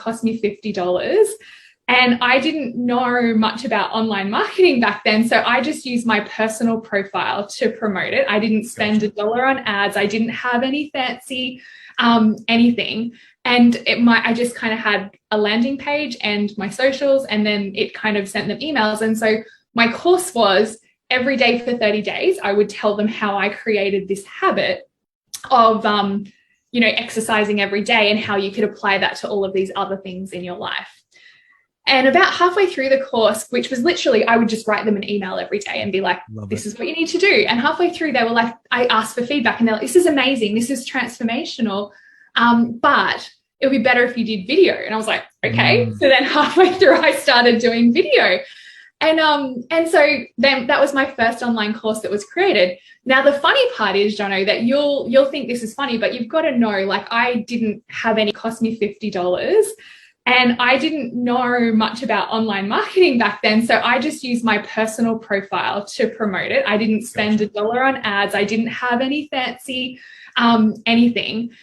cost me $50. And I didn't know much about online marketing back then. So I just used my personal profile to promote it. I didn't spend $1 on ads. I didn't have any fancy anything. And I just kind of had a landing page and my socials, and then it kind of sent them emails. And so my course was every day for 30 days, I would tell them how I created this habit of, exercising every day and how you could apply that to all of these other things in your life. And about halfway through the course, which was literally, I would just write them an email every day and be like, this is what you need to do. And halfway through, they were like, I asked for feedback and they're like, this is amazing. This is transformational. But it would be better if you did video. And I was like, okay. So then halfway through, I started doing video. And so then that was my first online course that was created. Now, the funny part is, Jono, that you'll think this is funny, but you've got to know, like, I didn't have any, cost me $50. And I didn't know much about online marketing back then. So I just used my personal profile to promote it. I didn't spend $1 on ads. I didn't have any fancy anything.